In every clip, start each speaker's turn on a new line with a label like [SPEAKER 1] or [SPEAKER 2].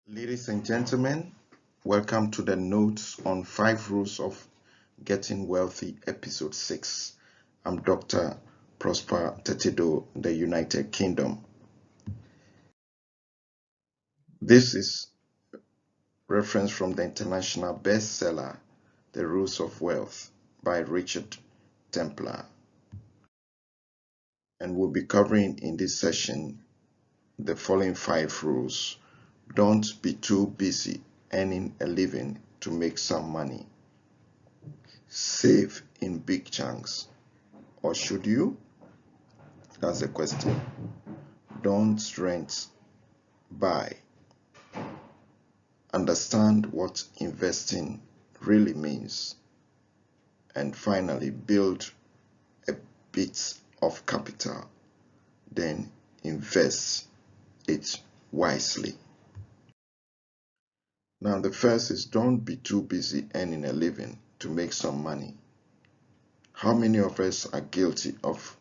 [SPEAKER 1] Ladies and gentlemen, welcome to the Notes on 5 Rules of Getting Wealthy, Episode 6. I'm Dr. Prosper Tettey Doe, the United Kingdom. This is reference from the international bestseller, The Rules of Wealth by Richard Templar. And we'll be covering in this session the following 5 rules. Don't be too busy earning a living to make some money. Save in big chunks. Or should you? That's the question. Don't rent, buy. Understand what investing really means. And finally, build a bit of capital. Then invest it wisely. Now, the first is don't be too busy earning a living to make some money. How many of us are guilty of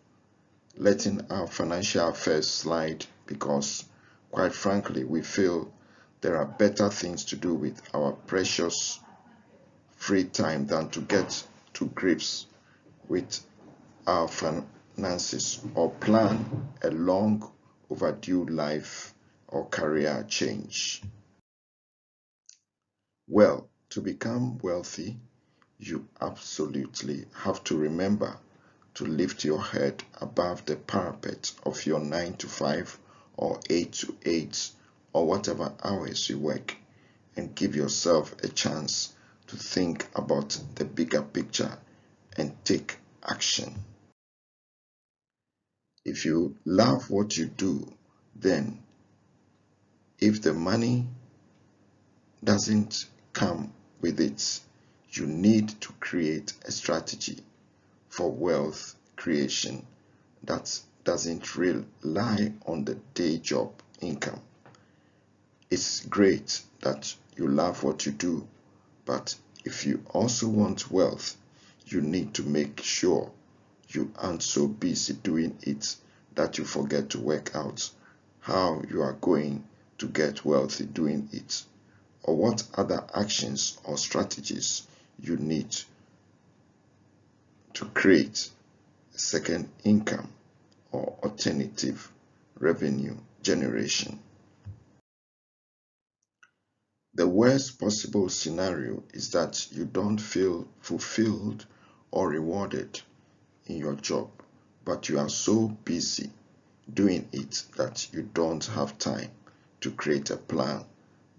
[SPEAKER 1] letting our financial affairs slide because, quite frankly, we feel there are better things to do with our precious free time than to get to grips with our finances or plan a long overdue life or career change? Well, to become wealthy, you absolutely have to remember to lift your head above the parapet of your 9 to 5 or 8 to 8 or whatever hours you work and give yourself a chance to think about the bigger picture and take action. If you love what you do, then if the money doesn't come with it, you need to create a strategy for wealth creation that doesn't rely on the day job income. It's great that you love what you do, but if you also want wealth, you need to make sure you aren't so busy doing it that you forget to work out how you are going to get wealthy doing it, or what other actions or strategies you need to create a second income or alternative revenue generation. The worst possible scenario is that you don't feel fulfilled or rewarded in your job, but you are so busy doing it that you don't have time to create a plan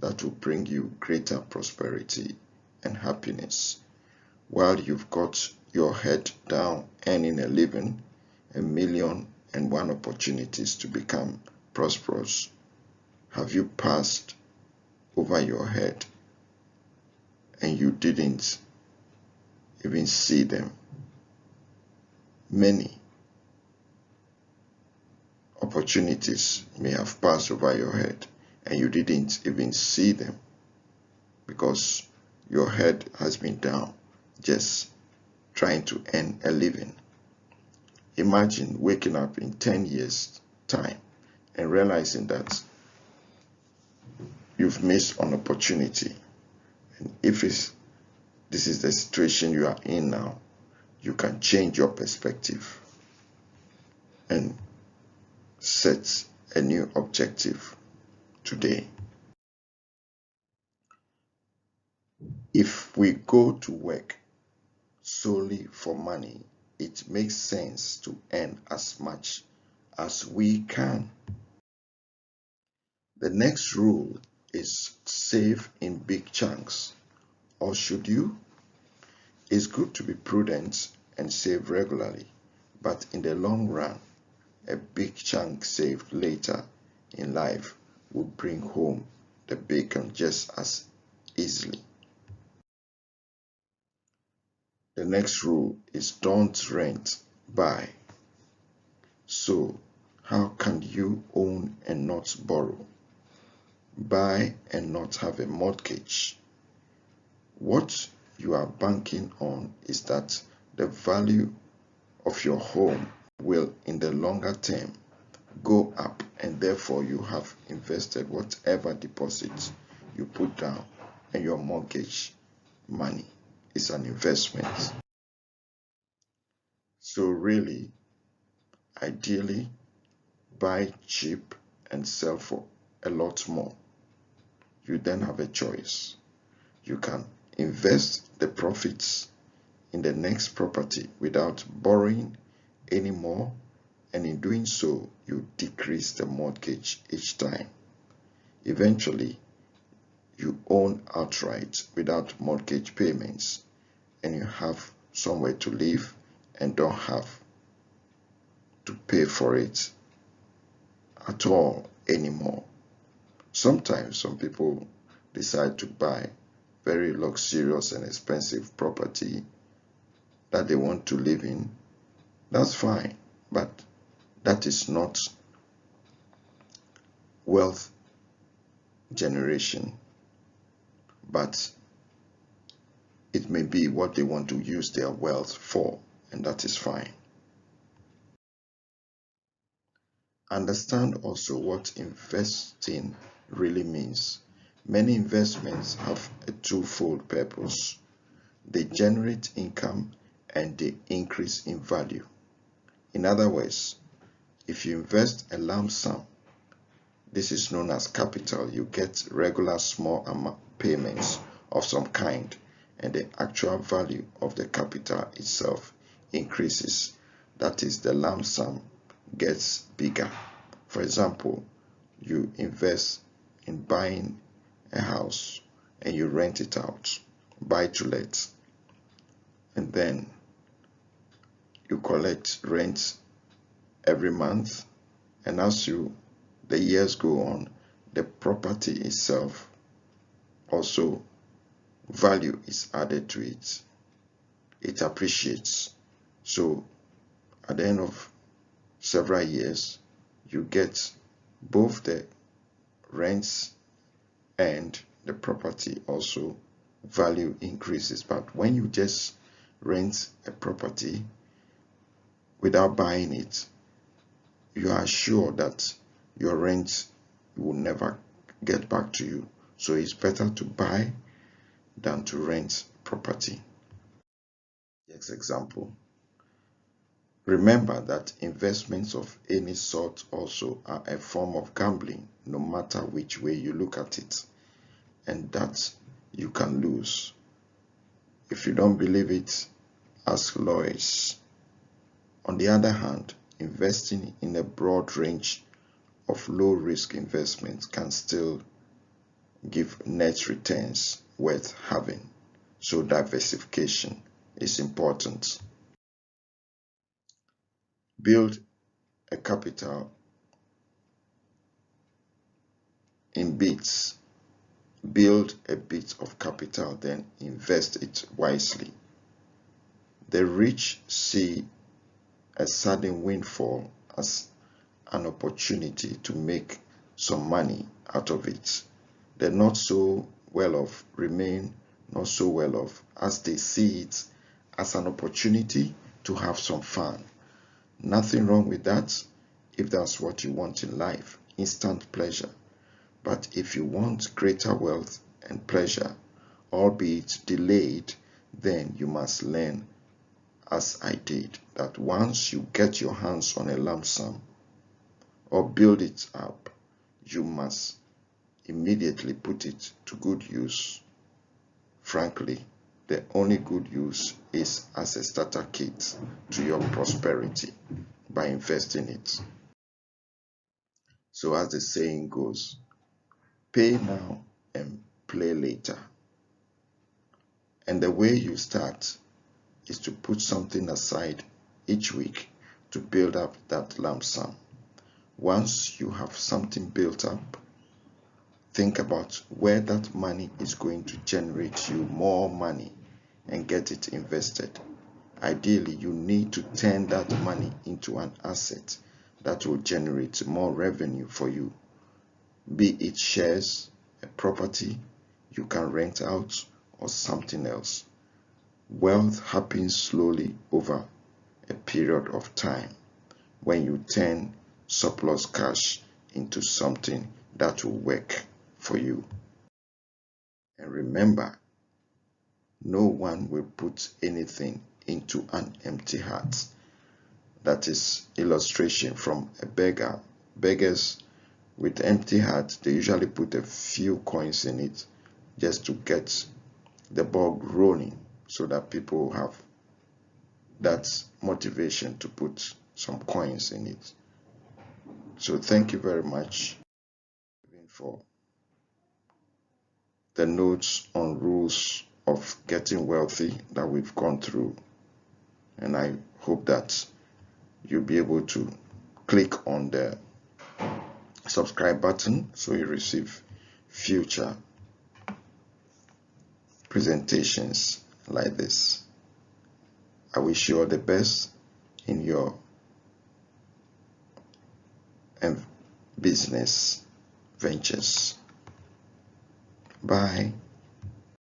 [SPEAKER 1] that will bring you greater prosperity and happiness. While you've got your head down earning a living, 1,000,001 opportunities to become prosperous have you passed over your head and you didn't even see them? Many opportunities may have passed over your head and you didn't even see them because your head has been down just trying to earn a living. Imagine waking up in 10 years' time and realizing that you've missed an opportunity. And if this is the situation you are in now, you can change your perspective and set a new objective today. If we go to work solely for money, it makes sense to earn as much as we can. The next rule is save in big chunks. Or should you? It's good to be prudent and save regularly, but in the long run, a big chunk saved later in life will bring home the bacon just as easily. The next rule is don't rent, buy. So, how can you own and not borrow? Buy and not have a mortgage? What you are banking on is that the value of your home will, in the longer term, go up, and therefore you have invested whatever deposit you put down, and your mortgage money is an investment. So really, ideally, buy cheap and sell for a lot more. You then have a choice. You can invest the profits in the next property without borrowing any more, and in doing so, you decrease the mortgage each time. Eventually, you own outright without mortgage payments, and you have somewhere to live and don't have to pay for it at all anymore. Sometimes some people decide to buy very luxurious and expensive property that they want to live in. That's fine, but that is not wealth generation, but it may be what they want to use their wealth for, and that is fine. Understand also what investing really means. Many investments have a twofold purpose. They generate income and they increase in value. In other words, if you invest a lump sum, this is known as capital. You get regular small amount payments of some kind, and the actual value of the capital itself increases. That is, the lump sum gets bigger. For example, you invest in buying a house and you rent it out, buy to let, and then you collect rent every month, and as the years go on, the property itself also value is added to it. It appreciates. So at the end of several years, you get both the rents and the property also value increases. But when you just rent a property without buying it, you are sure that your rent will never get back to you. So it's better to buy than to rent property. Next example. Remember that investments of any sort also are a form of gambling, no matter which way you look at it, and that you can lose. If you don't believe it, ask lawyers. On the other hand, investing in a broad range of low-risk investments can still give net returns worth having. So diversification is important. Build a capital in bits. Build a bit of capital, then invest it wisely. The rich see a sudden windfall as an opportunity to make some money out of it. The not so well off remain not so well off as they see it as an opportunity to have some fun. Nothing wrong with that if that's what you want in life, instant pleasure. But if you want greater wealth and pleasure, albeit delayed, then you must learn, as I did, that once you get your hands on a lump sum or build it up, you must immediately put it to good use. Frankly, the only good use is as a starter kit to your prosperity by investing it. So as the saying goes, pay now and play later. And the way you start is to put something aside each week to build up that lump sum. Once you have something built up, think about where that money is going to generate you more money and get it invested. Ideally, you need to turn that money into an asset that will generate more revenue for you. Be it shares, a property you can rent out, or something else. Wealth happens slowly over a period of time when you turn surplus cash into something that will work for you. And remember, no one will put anything into an empty heart. That is illustration from a beggar. Beggars with empty heart, they usually put a few coins in it just to get the ball rolling so that people have that motivation to put some coins in it. So thank you very much for the notes on rules of getting wealthy that we've gone through. And I hope that you'll be able to click on the subscribe button so you receive future presentations like this. I wish you all the best in your business ventures. Bye.